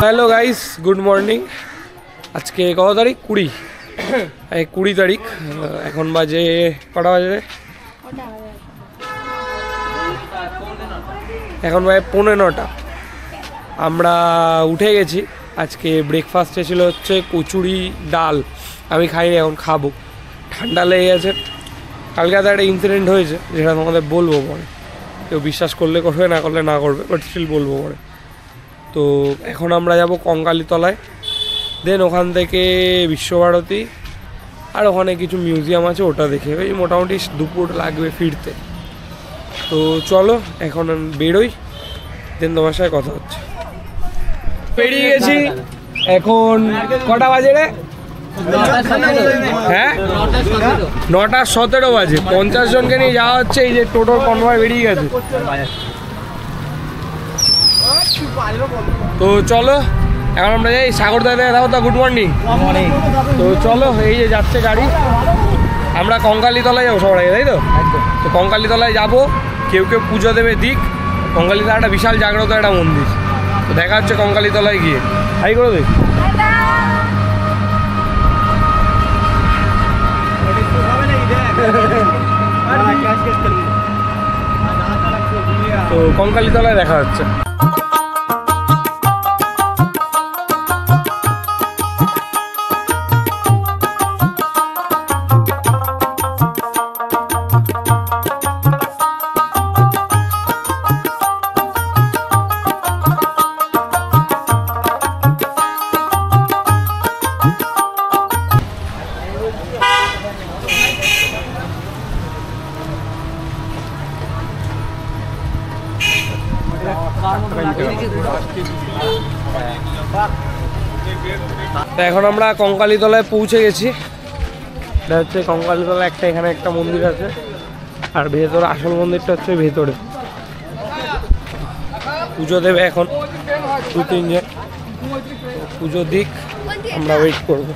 Hello guys, good morning. আজকে কত তারিখ? 20 তারিখ। এখন বাজে কটা বাজে? এখন বাজে 9:15। আমরা উঠে গেছি। আজকে ব্রেকফাস্টে ছিল হচ্ছে কচুরি ডাল। আমি খাইনি, এখন খাবো। ঠান্ডা লেগে গেছে। কালকে একটা ইনসিডেন্ট হয়েছে যেটা তোমাদের বলবো পরে। কেউ বিশ্বাস করলে করবে, না করলে না করবে, বাট স্টিল বলবো পরে। তো এখন আমরা যাব কঙ্কালীতলায়, দেন ওখান থেকে বিশ্বভারতী, আর ওখানে কিছু মিউজিয়াম আছে, ওটা দেখে ওই মোটামুটি দুপুর লাগবে ফিরতে। তো চলো এখন বেরোই, দেন তোমার সাথে কথা হচ্ছে। বেরিয়ে গেছি। এখন কটা বাজে রে? হ্যাঁ, 9:17 বাজে। 50 জনকে নিয়ে যাওয়া হচ্ছে। এই যে টোটোর কনভয় বেরিয়ে গেছে। তো চলো এখন আমরা যাই সাগরদা থেকে। দাও, গুড মর্নিং। তো চলো, এই যে যাচ্ছে গাড়ি। আমরা কঙ্কালীতলায় যাবো সবার আগে, তাই তো? তো কঙ্কালীতলায় যাবো। কেউ কেউ পুজো দেবে দিক। কঙ্কালীতলা একটা বিশাল জাগ্রত একটা মন্দির। তো দেখা হচ্ছে কঙ্কালীতলায় গিয়ে। হাই করে দেখ। তো কঙ্কালীতলায় দেখা হচ্ছে। এখন আমরা কঙ্কালীতলায় পৌঁছে গেছি। এটা হচ্ছে কঙ্কালীতলা একটা, এখানে একটা মন্দির আছে, আর ভেতরে আসল মন্দিরটা হচ্ছে ভেতরে। পুজো দেবে এখন 2-3 জন। পুজো দিক, আমরা ওয়েট করব।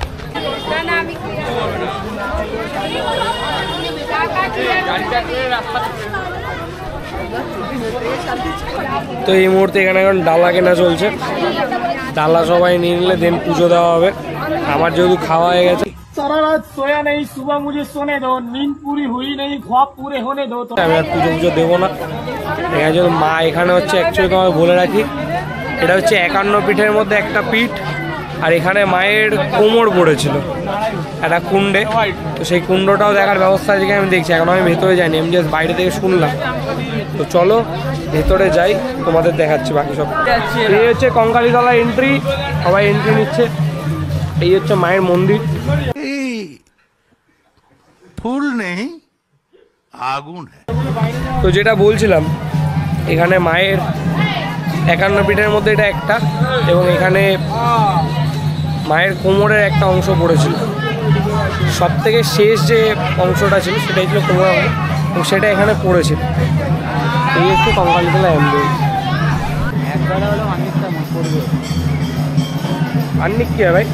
তো এই মুহূর্তে এখানে এখন ডালা কেনা চলছে। ডালা সবাই নিয়ে নিলে দেন পুজো দেওয়া হবে। আমার যেহেতু খাওয়া হয়ে গেছে, আমি আর পুজো দেবো না। এখানে যেহেতু মা এখানে হচ্ছে, অ্যাকচুয়ালি তোমাকে বলে রাখি, এটা হচ্ছে 51 পিঠের মধ্যে একটা পিঠ। আর এখানে মায়ের কোমর পড়েছিল একটা কুণ্ডে। তো সেই কুণ্ডটাও দেখার ব্যবস্থা আজকে আমি দেখছি। এখন আমি ভেতরে যাইনি, আমি জাস্ট বাইরে থেকে শুনলাম। তো চলো ভেতরে যাই, তোমাদের দেখাচ্ছি বাকি সব। এই হচ্ছে কঙ্কালীতলা এন্ট্রি, সবাই এন্ট্রি নিচ্ছে। এই হচ্ছে মায়ের মন্দির। ফুল নেই, আগুন। তো যেটা বলছিলাম, এখানে মায়ের 51 পিঠের মধ্যে এটা একটা, এবং এখানে মায়ের কোমরের একটা অংশ পড়েছিল। সব থেকে শেষ যে অংশটা ছিল সেটাই ছিল কোমর, এবং সেটা এখানে পড়েছিল। এই হচ্ছে কঙ্কালীতলা অ্যাম্বুলেন্স। আন্নিক কি ভাই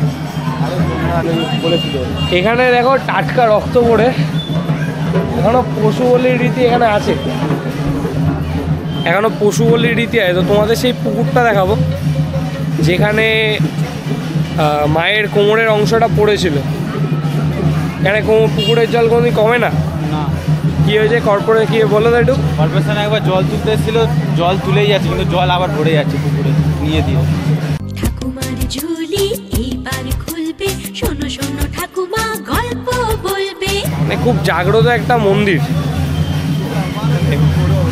বলেছিল, এখানে দেখো টাটকা রক্ত পড়ে। এখনো পশু বলির রীতি এখানে আছে, এখনো পশু বলির রীতি আছে। তো তোমাদের সেই পুকুরটা দেখাবো যেখানে মায়ের কোমরের অংশটা পড়েছিল। এখানে পুকুরের জল কোনোদিন কমে না। কি হয়েছে? কর্পোরেশন কি বলো তো একটু। কর্পোরেশন একবার জল তুলতে এসেছিল, জল তুলেই যাচ্ছে, কিন্তু জল আবার ভরে যাচ্ছে পুকুরে নিয়ে দিয়ে। ঠাকুমার ঝুলি এইবার খুলবে, শোনো শোনো ঠাকুমা গল্প বলবে। মানে খুব জাগ্রত একটা মন্দির,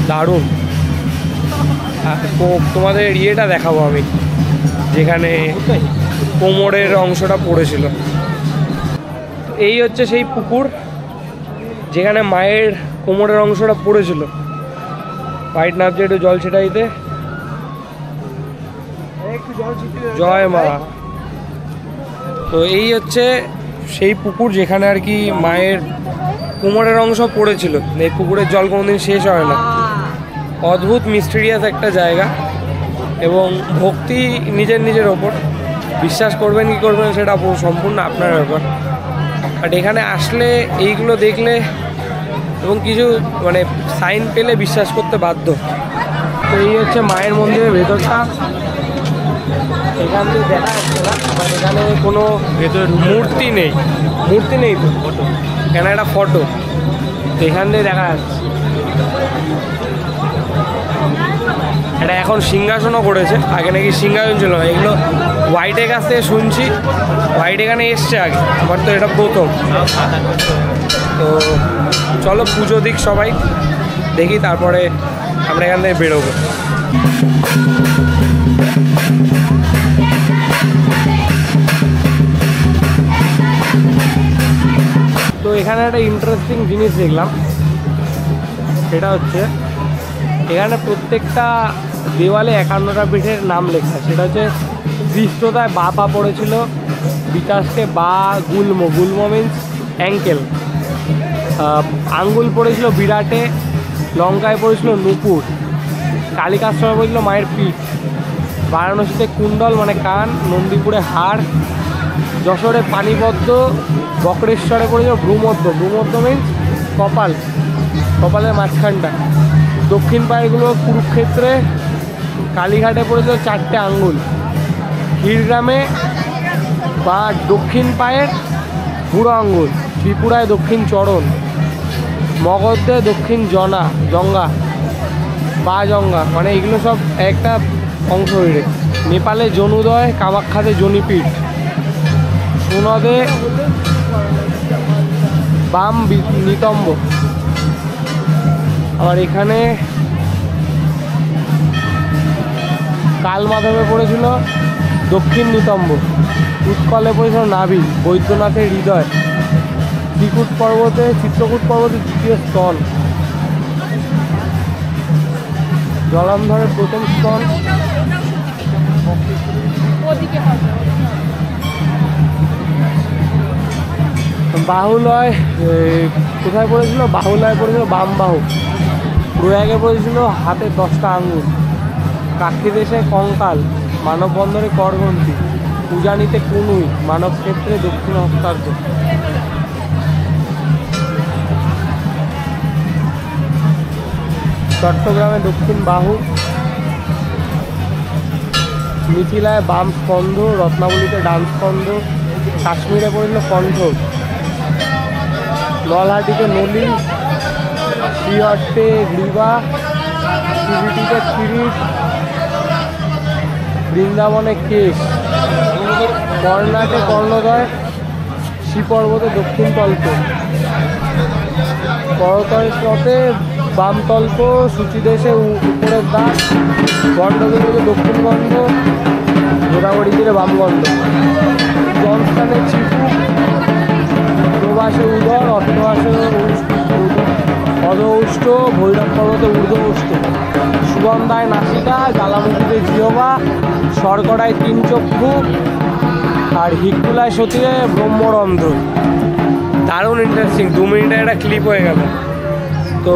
দারুণ। তোমাদের ইয়েটা দেখাবো আমি, যেখানে কোমরের অংশটা পড়েছিল। এই হচ্ছে সেই পুকুর যেখানে মায়ের কোমরের অংশটা পড়েছিল। হোয়াইট নামছে, একটু জল ছিটাইতে। জয় মা। তো এই হচ্ছে সেই পুকুর যেখানে আর কি মায়ের কোমরের অংশ পড়েছিল। এই পুকুরের জল কোনোদিন শেষ হয় না। অদ্ভুত মিস্টেরিয়াস একটা জায়গা, এবং ভক্তি নিজের ওপর। বিশ্বাস করবেন কি করবেন সেটা সম্পূর্ণ আপনার ব্যাপার। বাট এখানে আসলে এইগুলো দেখলে এবং কিছু মানে সাইন পেলে বিশ্বাস করতে বাধ্য। তো এই হচ্ছে মায়ের মন্দিরের ভেতরটা। এখান থেকে দেখা যাচ্ছে না, বাট এখানে কোনো মূর্তি নেই, মূর্তি নেই তো, এখানে একটা ফটো, এখান থেকে দেখা যাচ্ছে। এটা এখন সিংহাসনও করেছে, আগে নাকি সিংহাসন ছিল না। এগুলো হোয়াইটের কাছ থেকে শুনছি, হোয়াইট এখানে এসছে আগে, আমার তো এটা প্রথম। তো চলো পুজো দিক সবাই, দেখি তারপরে আমরা এখান থেকে বেরোবো। তো এখানে একটা ইন্টারেস্টিং জিনিস দেখলাম, সেটা হচ্ছে এখানে প্রত্যেকটা দেওয়ালে 51টা পীঠের নাম লেখা। সেটা হচ্ছে দৃষ্টতায় বা পা পড়েছিল, বিকাশকে বা গুল্ম, গুল্ম মিন্স অ্যাঙ্কেল, আঙ্গুল পড়েছিল বিরাটে, লঙ্কায় পড়েছিল নূপুর, কালিকাশ্রমে পড়েছিল মায়ের পিঠ, বারাণসীতে কুণ্ডল মানে কান, নন্দীপুরে হাড়, যশোরে পানিপদ্ম, বক্রেশ্বরে পড়েছিল ভ্রূমধ্য, ভ্রূমধ্য মিন্স কপাল, কপালের মাঝখানটা, দক্ষিণ পায়েরগুলো কুরুক্ষেত্রে, কালীঘাটে পড়েছিল 4টে আঙ্গুল, ক্ষীরগ্রামে বা দক্ষিণ পায়ের বুড়ো আঙ্গুল, ত্রিপুরায় দক্ষিণ চরণ, মগধে দক্ষিণ জঙ্গা বা জঙ্গা, মানে এগুলো সব একটা অংশ হয়ে। নেপালে জনুদয়, কামাখ্যাতে জনিপীঠ, সুনদে বাম নিতম্ব, আবার এখানে কালমাধবে পড়েছিল দক্ষিণ নিতম্ব, উৎকলে পড়েছিল নাভি, বৈদ্যনাথের হৃদয়, চিত্রকূট পর্বতে দ্বিতীয় স্তন, জলান্ধরের প্রথম স্তন, বাহুলয় কোথায় পড়েছিল, বাহুলয় পড়েছিল বাম বাহু, প্রয়াগে পড়েছিল হাতে 10টা আঙ্গুল, কাক্ষিদেশে কঙ্কাল, মানববন্দরে করগ্রন্থি, উজানিতে কুনুই, মানব ক্ষেত্রে দক্ষিণ হস্তার্ধ, চট্টগ্রামে দক্ষিণ বাহু, মিথিলায় বাম স্কন্ধ, রত্নাবলীতে ডান স্কন্ধ, কাশ্মীরে পড়েছিল কণ্ঠ, নলহাটিতে নলি, শ্রীহট্টে গ্রীবা, কিরিটিতে কিরিট, বৃন্দাবনে কেশ, কর্ণাটে কর্ণদয়, শ্রীপর্বতে দক্ষিণ তল্প, করতলপথে বাম তল্প, সূচিদেশে উপরের দাগ, গণ্ডগিরিতে দক্ষিণ গণ্ড, গোদাবরী তীরে বামগণ্ড, জনস্থানে চিপু, প্রবাসে উদর, অষ্টবাসে অধৌষ্ট, ভৈরব পর্বতে ঊর্ধ্বষ্ট, সুগন্ধায় নাসিকা, জ্বালামুখীতে জিহবা, শর্করায় 3 চক্ষু, আর হিকুলায় সতীরে ব্রহ্মরন্ধ্র। দারুণ ইন্টারেস্টিং, 2 মিনিটের একটা ক্লিপ হয়ে গেল। তো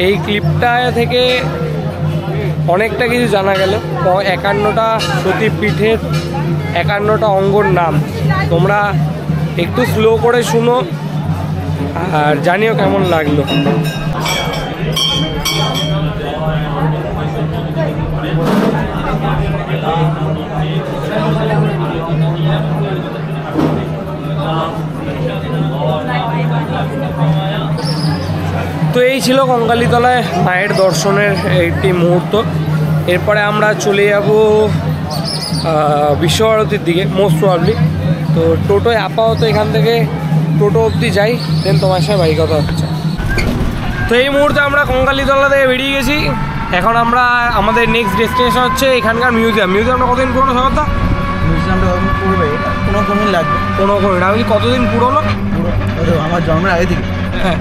এই ক্লিপটা থেকে অনেকটা কিছু জানা গেল। 51টা সতীপীঠের 51টা অঙ্গর নাম। তোমরা একটু স্লো করে শুনো আর জানিও কেমন লাগলো। তো এই ছিল কঙ্কালীতলায় মায়ের দর্শনের একটি মুহূর্ত। এরপরে আমরা চলে যাব বিশ্বভারতীর দিকে মোস্ট প্রবাবলি। তো টোটোয় আপাতত এখান থেকে টোটো অবধি যাই, দেন তোমার সাথে বাড়ি কথা হচ্ছে। তো এই মুহূর্তে আমরা কঙ্কালীতলা থেকে বেরিয়ে গেছি। এখন আমরা আমাদের নেক্সট ডেস্টিনেশন হচ্ছে এখানকার মিউজিয়াম। মিউজিয়ামটা কতদিন পুরোনো সবাই? মিউজিয়ামটা পূর্বে 15 দিন লাগবে। 15 দিন। আমি কতদিন পুরোনো? আমার জন্মের আগে থেকে। হ্যাঁ,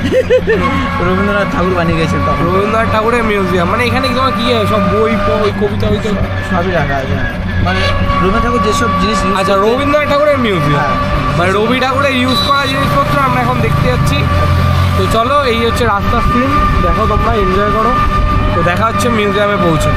রবীন্দ্রনাথ ঠাকুর বানিয়ে গেছেন। রবীন্দ্রনাথ ঠাকুরের মিউজিয়াম মানে এখানে তোমার কি হয়? সব বই কবিতা সবই রাখা আছে। মানে রবীন্দ্রনাথ ঠাকুর যেসব জিনিস, আচ্ছা রবীন্দ্রনাথ ঠাকুরের মিউজিয়াম, মানে রবি ঠাকুরের ইউজ করা জিনিসপত্র আমরা এখন দেখতে যাচ্ছি। তো চলো, এই হচ্ছে রাস্তার সিন, দেখো তোমরা, এনজয় করো। তো দেখা হচ্ছে মিউজিয়ামে পৌঁছে।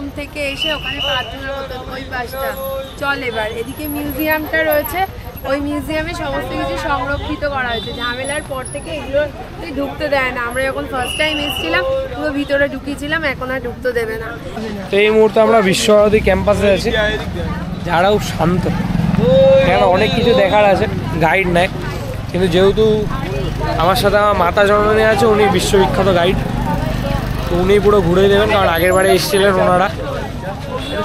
প্রথম থেকে এসে ওখানে প্রার্থনা হতো ওই পাশটা। চল এবার এদিকে মিউজিয়ামটা রয়েছে, ওই মিউজিয়ামে সমস্ত কিছু সংরক্ষিত করা হয়েছে। ঝামেলার পর থেকে এগুলো ঢুকতে দেয় না। আমরা যখন ফার্স্ট টাইম এসেছিলাম পুরো ভিতরে ঢুকিয়েছিলাম, এখন আর ঢুকতে দেবে না। তো এই মুহূর্তে আমরা বিশ্বভারতী ক্যাম্পাসে আছি, যারাও শান্ত, এখানে অনেক কিছু দেখার আছে, গাইড নেয়। কিন্তু যেহেতু আমার সাথে আমার মাতা জননী আছে, উনি বিশ্ববিখ্যাত গাইড, তো উনি পুরো ঘুরে দেবেন, কারণ আগের বারে এসেছিলেন ওনারা।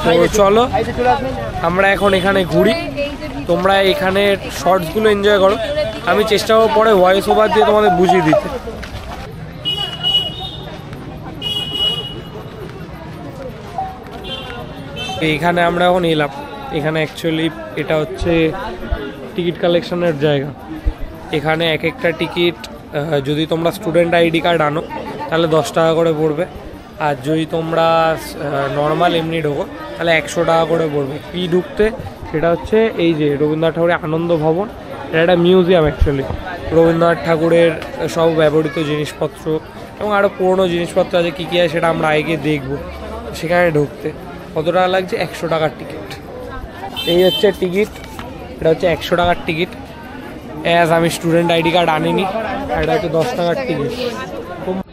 তো চলো আমরা এখন এখানে ঘুরি, তোমরা এখানের শর্টসগুলো এনজয় করো, আমি চেষ্টা করবো পরে ভয়েস ওভার দিয়ে তোমাদের বুঝিয়ে দিতে। এখানে আমরা এখন এলাম, এখানে অ্যাকচুয়ালি এটা হচ্ছে টিকিট কালেকশনের জায়গা। এখানে এক একটা টিকিট যদি তোমরা স্টুডেন্ট আইডি কার্ড আনো তাহলে 10 টাকা করে পড়বে, আর যদি তোমরা নর্মাল এমনি ঢোকো তাহলে 100 টাকা করে পড়বে। কি ঢুকতে সেটা হচ্ছে এই যে রবীন্দ্রনাথ ঠাকুরের আনন্দ ভবন, এটা একটা মিউজিয়াম অ্যাকচুয়ালি। রবীন্দ্রনাথ ঠাকুরের সব ব্যবহৃত জিনিসপত্র এবং আরও পুরনো জিনিসপত্র আছে, কী কী আছে সেটা আমরা আগে দেখবো। সেখানে ঢুকতে কত টাকা লাগছে? 100 টাকার টিকিট। এই হচ্ছে টিকিট, এটা হচ্ছে 100 টাকার টিকিট। অ্যাজ আমি স্টুডেন্ট আইডি কার্ড আনিনি, এটা হচ্ছে 10 টাকার টিকিট।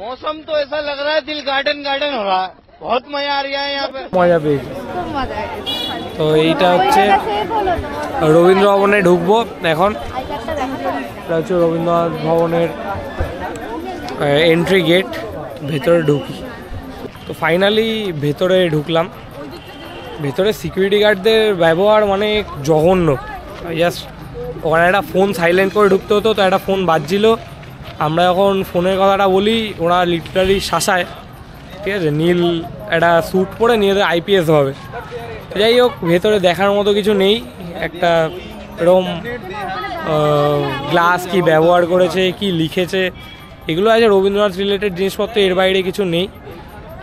मौसम तो ऐसा लग रहा है दिल गार्डन गार्डन हो रहा है, बहुत मजा आ रहा है यहाँ पे। মজা পেয়েছি। তো এইটা হচ্ছে রবীন্দ্র ভবনে ঢুকবো এখন। এটা হচ্ছে রবীন্দ্রনাথ ভবনের এন্ট্রি গেট, ভেতরে ঢুকি। তো ফাইনালি ভেতরে ঢুকলাম। ভেতরে সিকিউরিটি গার্ডদের ব্যবহার মানে জঘন্য। জাস্ট ওখানে একটা ফোন সাইলেন্ট করে ঢুকতে হতো, তো একটা ফোন বাজছিল, আমরা যখন ফোনের কথাটা বলি ওরা লিটারালি শাসায়, ঠিক আছে। নীল একটা স্যুট পরে নিয়ে আইপিএস হবে। যাই হোক, ভেতরে দেখার মতো কিছু নেই। একটা এরকম গ্লাস কি ব্যবহার করেছে, কি লিখেছে, এগুলো আছে রবীন্দ্রনাথ রিলেটেড জিনিসপত্র, এর বাইরে কিছু নেই।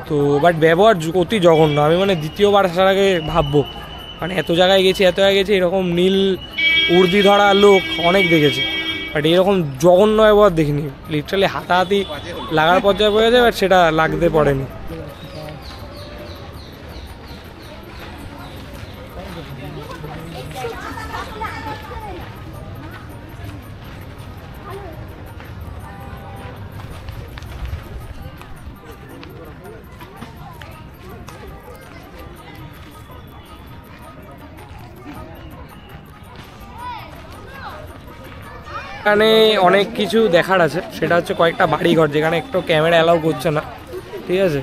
তো বাট ব্যবহার অতি জঘন্য। আমি মানে দ্বিতীয়বার আসার আগে ভাববো, মানে এত জায়গায় গেছি এরকম নীল উর্দি ধরা লোক অনেক দেখেছি, বাট এরকম জঘন্য ব্যবহার দেখিনি। লিটারালি হাতাহাতি লাগার পর্যায়ে পড়ে যায়, বাট সেটা লাগতে পড়েনি। এখানে অনেক কিছু দেখার আছে, সেটা হচ্ছে কয়েকটা বাড়িঘর যেখানে একটু ক্যামেরা অ্যালাউ করছে না, ঠিক আছে।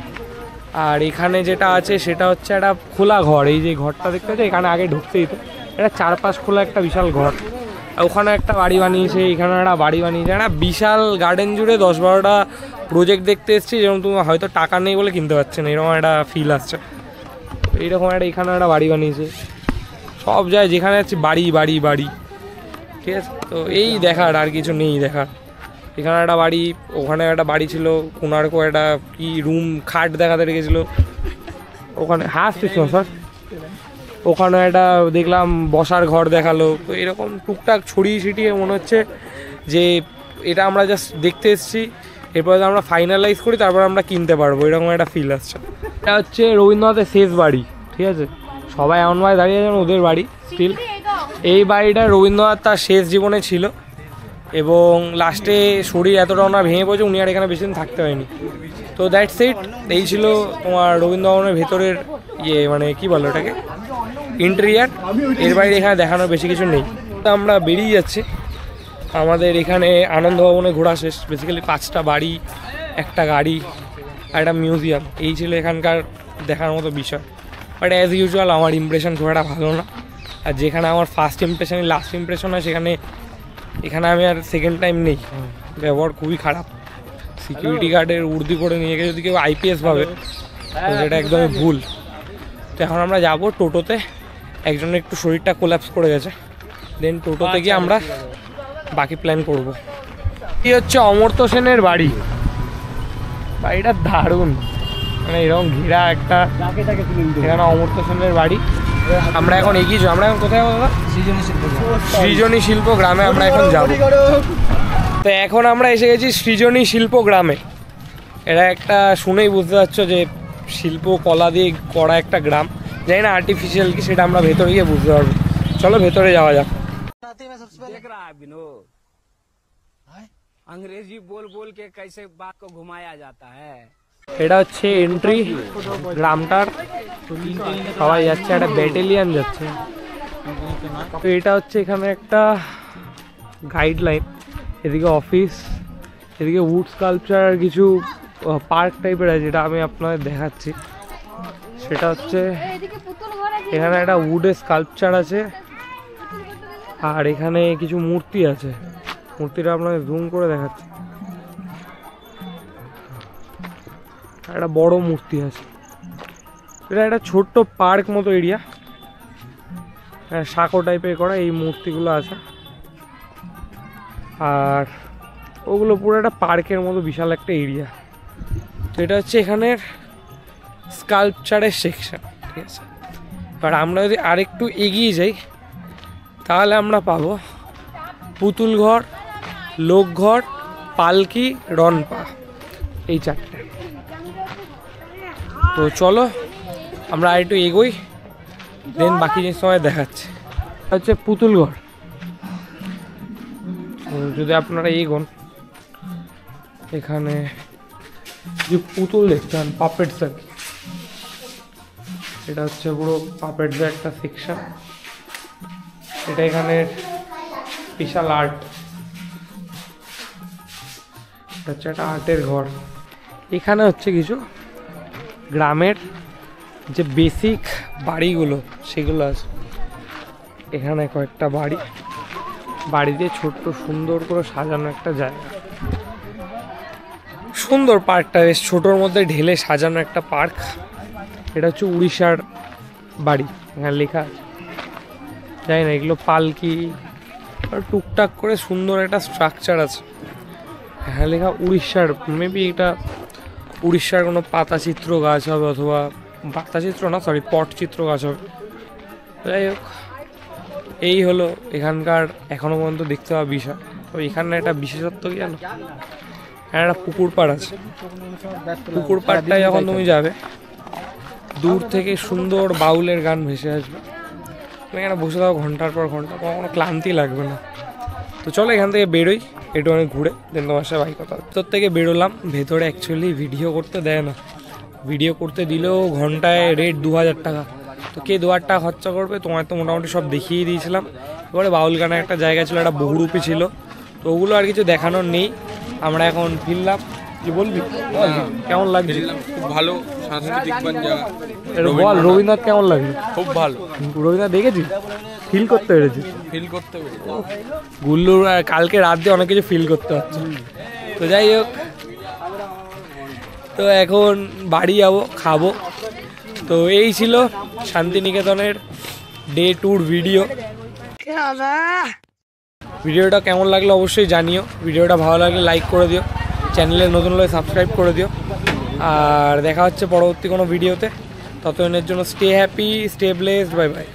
আর এখানে যেটা আছে সেটা হচ্ছে একটা খোলা ঘর। এই যে ঘরটা দেখতে পাচ্ছি, এখানে আগে ঢুকতেই তো এটা চারপাশ খোলা একটা বিশাল ঘর। ওখানে একটা বাড়ি বানিয়েছে, এখানে একটা বাড়ি বানিয়েছে, একটা বিশাল গার্ডেন জুড়ে 10-12টা প্রজেক্ট দেখতে এসেছি, যেরকম তুমি হয়তো টাকা নেই বলে কিনতে পারছে না, এরকম একটা ফিল আসছে। এইরকম একটা এখানে একটা বাড়ি বানিয়েছে, সব যায় যেখানে যাচ্ছি বাড়ি বাড়ি বাড়ি, ঠিক আছে। তো এই দেখার আর কিছু নেই দেখার। এখানে একটা বাড়ি, ওখানে একটা বাড়ি ছিল, কোনারকো একটা কি রুম খাট দেখাতে রেখেছিলো ওখানে। হাসছিস না স্যার? ওখানে একটা দেখলাম বসার ঘর দেখালো। তো এরকম টুকটাক ছড়িয়ে ছিটিয়ে মনে হচ্ছে যে এটা আমরা জাস্ট দেখতে এসেছি, এরপর আমরা ফাইনালাইজ করি, তারপর আমরা কিনতে পারবো, এরকম একটা ফিল আসছে। এটা হচ্ছে রবীন্দ্রনাথের শেষ বাড়ি, ঠিক আছে। সবাই এমনভাবে দাঁড়িয়ে আছেন, ওদের বাড়ি স্টিল। এই বাড়িটা রবীন্দ্রনাথ তার শেষ জীবনে ছিল, এবং লাস্টে শরীর এতটা ওনার ভেঙে পড়েছে, উনি আর এখানে বেশি দিন থাকতে হয়নি। তো দ্যাটস ইট। এই ছিল তোমার রবীন্দ্র ভবনের ভেতরের মানে কি বলো এটাকে, ইন্টেরিয়ার। এর বাইরে এখানে দেখানোর বেশি কিছু নেই। তো আমরা বেরিয়ে যাচ্ছি। আমাদের এখানে আনন্দ ভবনে ঘোরা শেষ। বেসিক্যালি 5টা বাড়ি, একটা গাড়ি আর একটা মিউজিয়াম, এই ছিল এখানকার দেখার মতো বিষয়। বাট অ্যাজ ইউজুয়াল আমার ইমপ্রেশন খুব একটা ভালো না। আর যেখানে আমার ফার্স্ট ইমপ্রেশন লাস্ট ইমপ্রেশন হয়, এখানে আমি আর সেকেন্ড টাইম নেই। ব্যবহার খুবই খারাপ। সিকিউরিটি গার্ডের উর্দি করে নিয়ে গেছে যদি কেউ আইপিএস ভাবে, তো সেটা একদমই ভুল। তো এখন আমরা যাবো টোটোতে। একজনের একটু শরীরটা কোল্যাপস করে গেছে, দেন টোটোতে গিয়ে আমরা বাকি প্ল্যান করব। কি হচ্ছে অমর্ত্য সেনের বাড়ি। বাড়িটা দারুণ, মানে এরকম ঘেরা একটা, এখানে অমর্ত্য সেনের বাড়ি। আমরা এখন এগিয়ে যাবো। আমরা এখন কোথায় যাবো দাদা? সৃজনী শিল্প গ্রামে আমরা এখন যাব। তো এখন আমরা এসে গেছি সৃজনী শিল্প গ্রামে। এটা একটা শুনেই বুঝতে পারছো যে শিল্প কলা দিয়ে করা একটা গ্রাম, জানি না আর্টিফিশিয়াল কি, সেটা আমরা ভেতরে গিয়ে বুঝতে পারবো। চলো ভেতরে যাওয়া যাক। देख रहा है विनोद, अंग्रेजी बोल बोल के कैसे बात को घुमाया जाता है। এটা হচ্ছে এন্ট্রি গ্রামটার, সবাই যাচ্ছে, একটা ব্যাটালিয়ান যাচ্ছে। তো এটা হচ্ছে এখানে একটা গাইডলাইন, এদিকে অফিস, এদিকে উড স্কাল্পচার আর কিছু পার্ক টাইপের আছে, যেটা আমি আপনাদের দেখাচ্ছি। সেটা হচ্ছে এখানে একটা উডের স্কাল্পচার আছে, আর এখানে কিছু মূর্তি আছে, মূর্তিটা আপনাদের জুম করে দেখাচ্ছি। একটা বড় মূর্তি আছে, এটা একটা ছোট্ট পার্ক মতো এরিয়া, সাঁকো টাইপের করা এই মূর্তিগুলো আছে, আর ওগুলো পুরো একটা পার্কের মতো বিশাল একটা এরিয়া। তো এটা হচ্ছে এখানের স্কাল্পচারের সেকশন, ঠিক আছে। আর আমরা যদি আরেকটু এগিয়ে যাই তাহলে আমরা পাবো পুতুল ঘর, লোকঘর, পালকি, রনপা, এই চারটে। তো চলো আমরা আরেকটু এগোই, দেন বাকি জিনিস সময় দেখাচ্ছি। হচ্ছে পুতুল ঘর, যদি আপনারা এগোন এখানে যে পুতুল দেখছেন পাপেটস আর কি, এটা হচ্ছে পুরো পাপেটসের একটা সেকশন। এটা এখানে বিশাল আর্ট, এটা হচ্ছে একটা আর্টের ঘর। এখানে হচ্ছে কিছু গ্রামের যে বেসিক বাড়িগুলো সেগুলো আছে, এখানে কয়েকটা বাড়ি, বাড়িতে ছোট্ট সুন্দর করে সাজানো একটা জায়গা, সুন্দর পার্কটা, বেশ ছোটোর মধ্যে ঢেলে সাজানো একটা পার্ক। এটা হচ্ছে উড়িষ্যার বাড়ি, এখানে লেখা আছে, জানি না এগুলো পালকি, আর টুকটাক করে সুন্দর একটা স্ট্রাকচার আছে। এখানে লেখা উড়িষ্যার, মেবি এটা উড়িষ্যার কোনো পাতাচিত্র গাছ হবে, অথবা পাতাচিত্র না, সরি পটচিত্র গাছ হবে। যাই হোক, এই হলো এখানকার এখনো পর্যন্ত দেখতে পাওয়া বিষয়। তো এখানে একটা বিশেষত্ব কি জানো, এখানে একটা পুকুর পাড় আছে। পুকুর পাড়টায় যখন তুমি যাবে, দূর থেকে সুন্দর বাউলের গান ভেসে আসবে, তুমি এখানে বসে থাকো ঘন্টার পর ঘন্টা, তোমার কোনো ক্লান্তি লাগবে না। তো চলো এখান থেকে বেরোই, একটু অনেক ঘুরে, দেন তোমার সাথে ভাই কথা। তোর থেকে বেরোলাম, ভেতরে অ্যাকচুয়ালি ভিডিও করতে দেয় না, ভিডিও করতে দিলেও ঘন্টায় রেট 2000 টাকা। তো কে 2000 টাকা খরচা করবে, তোমার তো মোটামুটি সব দেখিয়ে দিয়েছিলাম। এবারে বাউল গানের একটা জায়গা ছিল, একটা বহুরূপী ছিল, তো ওগুলো আর কিছু দেখানোর নেই। আমরা এখন ফিরলাম, কি বলবি বল, কেমন লাগছে? খুব ভালো সাংস্কৃতিক জায়গা। বল রবীন্দ্রনাথ কেমন লাগলো? খুব ভালো, রবীন্দ্রনাথ দেখেছিস? ফিল করতে পেরেছিস? ফিল করতে পেরেছি। গুল্লুর কালকে রাত দিয়ে অনেক কিছু ফিল করতে হচ্ছে। তো যাই হোক, তো এখন বাড়ি যাবো, খাবো। তো এই ছিল শান্তিনিকেতনের ডে ট্যুর ভিডিও। ভিডিওটা কেমন লাগলো অবশ্যই জানিও, ভিডিওটা ভালো লাগলে লাইক করে দিও, চ্যানেলে নতুন হলে সাবস্ক্রাইব করে দিও, আর দেখা হচ্ছে পরবর্তী কোনো ভিডিওতে। ততদিনের জন্য stay happy, stay blessed, bye bye.